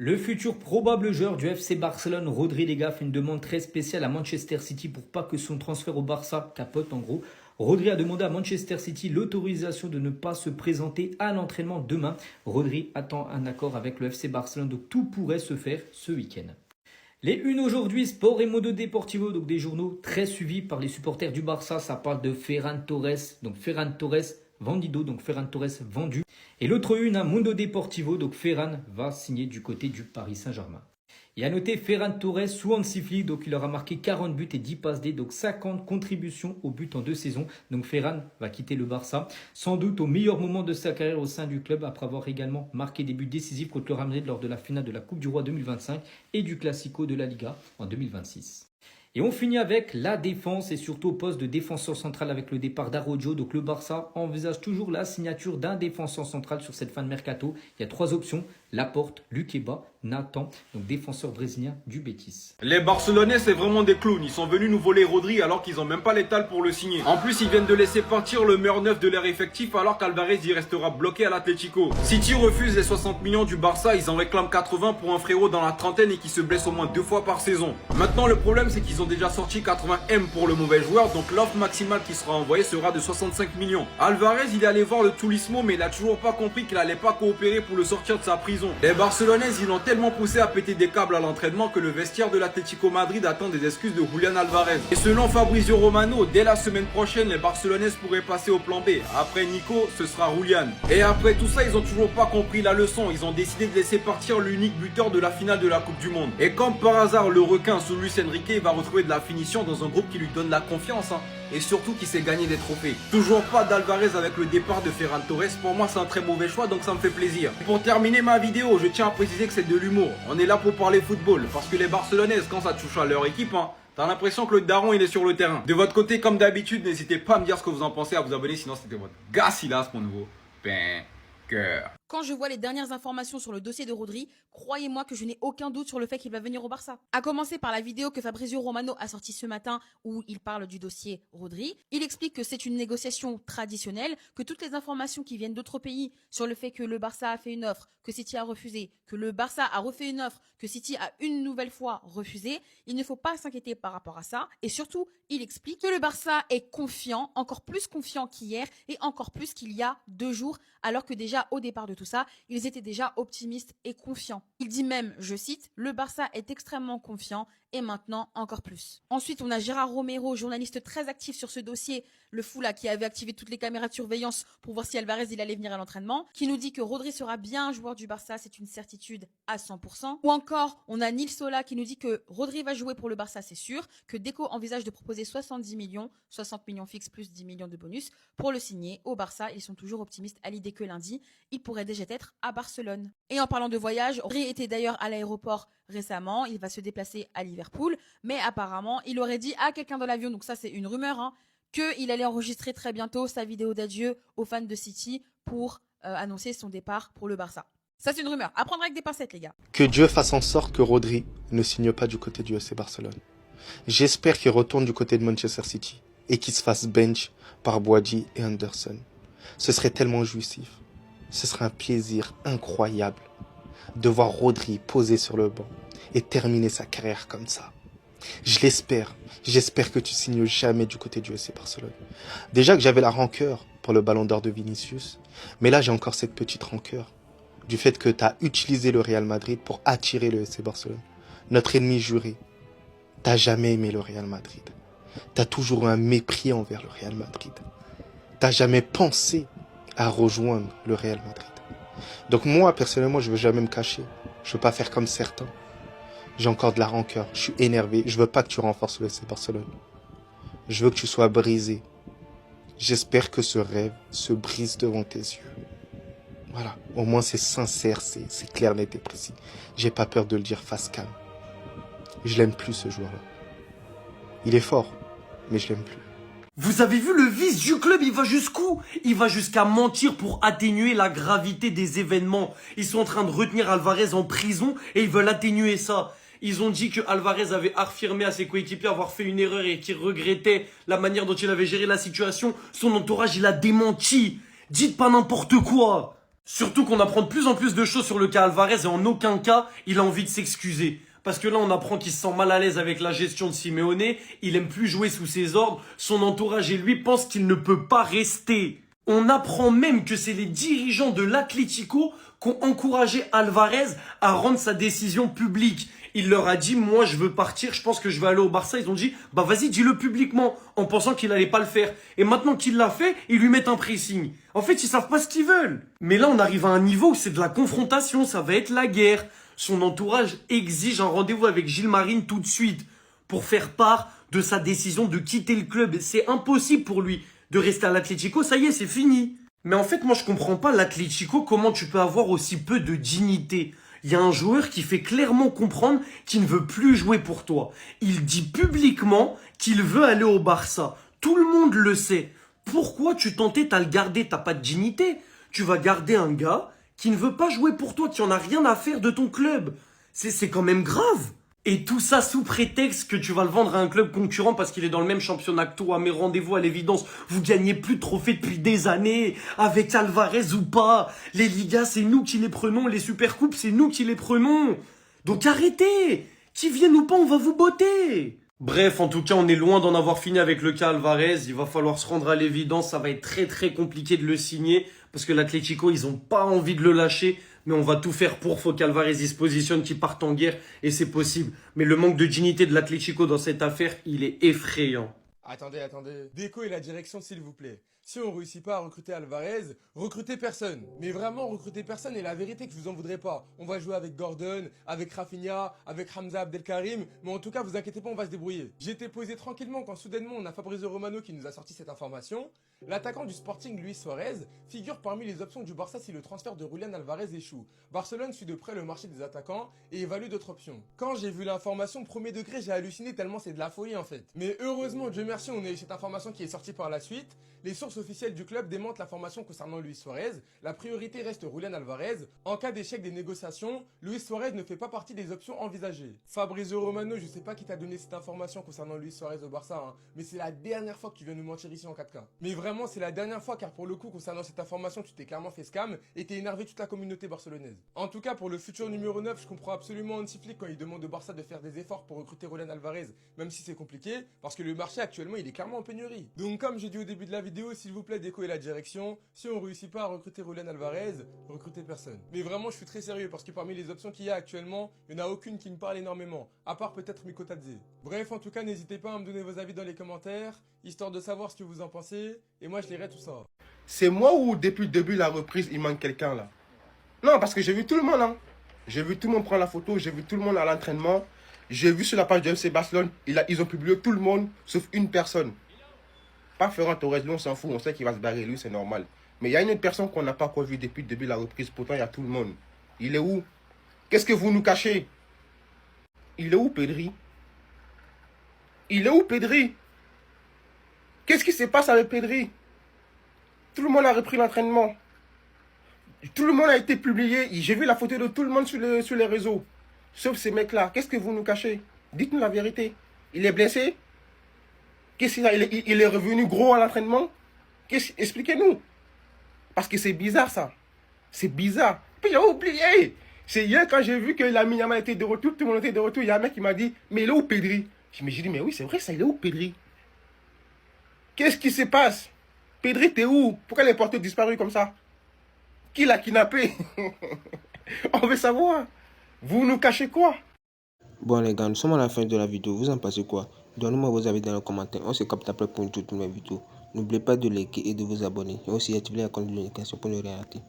Le futur probable joueur du FC Barcelone, Rodri, les gars, fait une demande très spéciale à Manchester City pour pas que son transfert au Barça capote en gros. Rodri a demandé à Manchester City l'autorisation de ne pas se présenter à l'entraînement demain. Rodri attend un accord avec le FC Barcelone, donc tout pourrait se faire ce week-end. Les unes aujourd'hui, Sport et Modo Deportivo, donc des journaux très suivis par les supporters du Barça. Ça parle de Ferran Torres, donc Ferran Torres vendido, donc Ferran Torres vendu. Et l'autre une, Mundo Deportivo, donc Ferran va signer du côté du Paris Saint-Germain. Et à noter Ferran Torres sous Hansi Flick, donc il aura marqué 40 buts et 10 passes D, donc 50 contributions au but en 2 saisons. Donc Ferran va quitter le Barça, sans doute au meilleur moment de sa carrière au sein du club, après avoir également marqué des buts décisifs contre le Real Madrid lors de la finale de la Coupe du Roi 2025 et du Classico de la Liga en 2026. Et on finit avec la défense et surtout au poste de défenseur central avec le départ d'Araujo. Donc le Barça envisage toujours la signature d'un défenseur central sur cette fin de mercato. Il y a 3 options, Laporte, Lukeba, Nathan, donc défenseur brésilien du Betis. Les Barcelonais, c'est vraiment des clowns. Ils sont venus nous voler Rodri alors qu'ils n'ont même pas l'étal pour le signer. En plus, ils viennent de laisser partir le meilleur neuf de leur effectif alors qu'Alvarez y restera bloqué à l'Atlético. City refuse les 60 millions du Barça, ils en réclament 80 pour un frérot dans la trentaine et qui se blesse au moins 2 fois par saison. Maintenant, le problème, c'est qu'ils ont déjà sorti 80 M pour le mauvais joueur, donc l'offre maximale qui sera envoyée sera de 65 millions. Alvarez, il est allé voir le Turismo, mais il a toujours pas compris qu'il allait pas coopérer pour le sortir de sa prison. Les Barcelonais, ils l'ont tellement poussé à péter des câbles à l'entraînement que le vestiaire de l'Atlético Madrid attend des excuses de Julian Alvarez. Et selon Fabrizio Romano, dès la semaine prochaine, les Barcelonais pourraient passer au plan B. Après Nico, ce sera Julian. Et après tout ça, ils ont toujours pas compris la leçon. Ils ont décidé de laisser partir l'unique buteur de la finale de la Coupe du Monde. Et comme par hasard, le requin sous Luis Enrique va retrouver de la finition dans un groupe qui lui donne la confiance, et surtout qui sait gagner des trophées. Toujours pas d'Alvarez avec le départ de Ferran Torres. Pour moi, c'est un très mauvais choix, donc ça me fait plaisir. Pour terminer ma vidéo, je tiens à préciser que c'est de l'humour. On est là pour parler football, parce que les Barcelonaises, quand ça touche à leur équipe, t'as l'impression que le daron il est sur le terrain. De votre côté, comme d'habitude, n'hésitez pas à me dire ce que vous en pensez, à vous abonner, sinon c'était votre gars Silas, mon nouveau cœur. Quand je vois les dernières informations sur le dossier de Rodri, croyez-moi que je n'ai aucun doute sur le fait qu'il va venir au Barça. À commencer par la vidéo que Fabrizio Romano a sortie ce matin où il parle du dossier Rodri. Il explique que c'est une négociation traditionnelle, que toutes les informations qui viennent d'autres pays sur le fait que le Barça a fait une offre, que City a refusé, que le Barça a refait une offre, que City a une nouvelle fois refusé, il ne faut pas s'inquiéter par rapport à ça. Et surtout, il explique que le Barça est confiant, encore plus confiant qu'hier et encore plus qu'il y a 2 jours, alors que déjà au départ de tout ça, ils étaient déjà optimistes et confiants. Il dit même, je cite, le Barça est extrêmement confiant et maintenant encore plus. Ensuite, on a Gérard Romero, journaliste très actif sur ce dossier, le fou là qui avait activé toutes les caméras de surveillance pour voir si Alvarez il allait venir à l'entraînement, qui nous dit que Rodri sera bien un joueur du Barça, c'est une certitude à 100%. Ou encore, on a Nils Sola qui nous dit que Rodri va jouer pour le Barça, c'est sûr, que Deco envisage de proposer 70 millions, 60 millions fixes plus 10 millions de bonus pour le signer au Barça. Ils sont toujours optimistes à l'idée que lundi, il pourrait déjà être à Barcelone. Et en parlant de voyage, Rodri était d'ailleurs à l'aéroport récemment, il va se déplacer à Liverpool, mais apparemment, il aurait dit à quelqu'un dans l'avion, donc ça c'est une rumeur, qu'il allait enregistrer très bientôt sa vidéo d'adieu aux fans de City pour annoncer son départ pour le Barça. Ça c'est une rumeur, à prendre avec des pincettes les gars. Que Dieu fasse en sorte que Rodri ne signe pas du côté du FC Barcelone. J'espère qu'il retourne du côté de Manchester City et qu'il se fasse bench par Boadji et Anderson. Ce serait tellement jouissif. Ce serait un plaisir incroyable de voir Rodri poser sur le banc et terminer sa carrière comme ça. Je l'espère. J'espère que tu signes jamais du côté du FC Barcelone. Déjà que j'avais la rancœur pour le ballon d'or de Vinicius, mais là j'ai encore cette petite rancœur du fait que tu as utilisé le Real Madrid pour attirer le FC Barcelone. Notre ennemi juré. T'as jamais aimé le Real Madrid. T'as toujours eu un mépris envers le Real Madrid. T'as jamais pensé à rejoindre le Real Madrid. Donc moi, personnellement, je veux jamais me cacher. Je veux pas faire comme certains. J'ai encore de la rancœur. Je suis énervé. Je veux pas que tu renforces le FC Barcelone. Je veux que tu sois brisé. J'espère que ce rêve se brise devant tes yeux. Voilà. Au moins, c'est sincère, c'est clair, net et précis. J'ai pas peur de le dire face cam. Je l'aime plus, ce joueur-là. Il est fort, mais je l'aime plus. Vous avez vu le vice du club, il va jusqu'où? Il va jusqu'à mentir pour atténuer la gravité des événements. Ils sont en train de retenir Alvarez en prison et ils veulent atténuer ça. Ils ont dit que Alvarez avait affirmé à ses coéquipiers avoir fait une erreur et qu'il regrettait la manière dont il avait géré la situation. Son entourage, il a démenti. Dites pas n'importe quoi. Surtout qu'on apprend de plus en plus de choses sur le cas Alvarez et en aucun cas, il a envie de s'excuser. Parce que là, on apprend qu'il se sent mal à l'aise avec la gestion de Simeone, il aime plus jouer sous ses ordres, son entourage et lui pensent qu'il ne peut pas rester. On apprend même que c'est les dirigeants de l'Atlético qui ont encouragé Alvarez à rendre sa décision publique. Il leur a dit, moi je veux partir, je pense que je vais aller au Barça. Ils ont dit, bah vas-y, dis-le publiquement, en pensant qu'il allait pas le faire. Et maintenant qu'il l'a fait, ils lui mettent un pressing. En fait, ils savent pas ce qu'ils veulent. Mais là, on arrive à un niveau où c'est de la confrontation, ça va être la guerre. Son entourage exige un rendez-vous avec Gilles Marine tout de suite pour faire part de sa décision de quitter le club. C'est impossible pour lui de rester à l'Atlético, ça y est, c'est fini. Mais en fait, moi, je comprends pas l'Atlético, comment tu peux avoir aussi peu de dignité. Il y a un joueur qui fait clairement comprendre qu'il ne veut plus jouer pour toi. Il dit publiquement qu'il veut aller au Barça. Tout le monde le sait. Pourquoi tu t'entêtes à le garder? T'as pas de dignité. Tu vas garder un gars qui ne veut pas jouer pour toi, qui en a rien à faire de ton club. C'est quand même grave. Et tout ça sous prétexte que tu vas le vendre à un club concurrent parce qu'il est dans le même championnat que toi. Mais rendez-vous à l'évidence, vous gagnez plus de trophées depuis des années, avec Alvarez ou pas. Les Ligas, c'est nous qui les prenons. Les Supercoupes, c'est nous qui les prenons. Donc arrêtez. Qui vienne ou pas, on va vous botter. Bref, en tout cas, on est loin d'en avoir fini avec le cas Alvarez. Il va falloir se rendre à l'évidence. Ça va être très très compliqué de le signer parce que l'Atlético, ils ont pas envie de le lâcher. Mais on va tout faire pour. Faut qu'Alvarez il se positionne, qu'il parte en guerre. Et c'est possible. Mais le manque de dignité de l'Atlético dans cette affaire, il est effrayant. Attendez. Déco et la direction, s'il vous plaît. Si on réussit pas à recruter Alvarez, recrutez personne. Mais vraiment, recrutez personne et la vérité que je vous en voudrais pas. On va jouer avec Gordon, avec Rafinha, avec Hamza Abdelkarim. Mais en tout cas, vous inquiétez pas, on va se débrouiller. J'étais posé tranquillement quand soudainement on a Fabrizio Romano qui nous a sorti cette information. L'attaquant du Sporting, Luis Suarez, figure parmi les options du Barça si le transfert de Julián Alvarez échoue. Barcelone suit de près le marché des attaquants et évalue d'autres options. Quand j'ai vu l'information, premier degré, j'ai halluciné tellement c'est de la folie en fait. Mais heureusement, Dieu merci, on a eu cette information qui est sortie par la suite. Les sources officielles du club démentent l'information concernant Luis Suarez. La priorité reste Julián Alvarez. En cas d'échec des négociations, Luis Suarez ne fait pas partie des options envisagées. Fabrizio Romano, je sais pas qui t'a donné cette information concernant Luis Suarez au Barça, hein, mais c'est la dernière fois que tu viens nous mentir ici en 4K. Mais vraiment, c'est la dernière fois car pour le coup, concernant cette information, tu t'es clairement fait scam et t'es énervé toute la communauté barcelonaise. En tout cas, pour le futur numéro 9, je comprends absolument Hansi Flick quand il demande au Barça de faire des efforts pour recruter Julián Alvarez, même si c'est compliqué, parce que le marché actuellement, il est clairement en pénurie. Donc comme j'ai dit au début de la vidéo, s'il vous plaît, Déco et la direction, si on réussit pas à recruter Julián Alvarez, recrutez personne. Mais vraiment, je suis très sérieux parce que parmi les options qu'il y a actuellement, il n'y en a aucune qui me parle énormément, à part peut-être Mikotadze. Bref, en tout cas, n'hésitez pas à me donner vos avis dans les commentaires, histoire de savoir ce que vous en pensez, et moi je lirai tout ça. C'est moi ou depuis le début de la reprise, il manque quelqu'un là? Non, parce que j'ai vu tout le monde, hein. J'ai vu tout le monde prendre la photo, j'ai vu tout le monde à l'entraînement. J'ai vu sur la page de FC Barcelone, ils ont publié tout le monde, sauf une personne. Pas Ferran Torres, lui on s'en fout, on sait qu'il va se barrer, lui c'est normal. Mais il y a une autre personne qu'on n'a pas encore vue depuis le début de la reprise, pourtant il y a tout le monde. Il est où? Qu'est-ce que vous nous cachez? Il est où Pedri? Il est où Pedri? Qu'est-ce qui se passe avec Pedri? Tout le monde a repris l'entraînement. Tout le monde a été publié. J'ai vu la photo de tout le monde sur les réseaux. Sauf ces mecs-là. Qu'est-ce que vous nous cachez? Dites-nous la vérité. Il est blessé? Qu'est-ce qu'il a? Il est revenu gros à l'entraînement? Expliquez-nous. Parce que c'est bizarre ça. C'est bizarre. Puis j'ai oublié. C'est hier quand j'ai vu que Lamine Yamal était de retour, tout le monde était de retour. Il y a un mec qui m'a dit, mais il est où Pedri? J'ai dit, mais oui, c'est vrai ça, il est où Pedri? Qu'est-ce qui se passe? Pedri, t'es où? Pourquoi les porteurs disparus comme ça? Qui l'a kidnappé? On veut savoir. Vous nous cachez quoi? Bon les gars, nous sommes à la fin de la vidéo. Vous en pensez quoi? Donnez-moi vos avis dans les commentaires. On se capte après pour une toute nouvelle vidéo. N'oubliez pas de liker et de vous abonner. Et aussi activer la cloche de notification pour ne rien rater.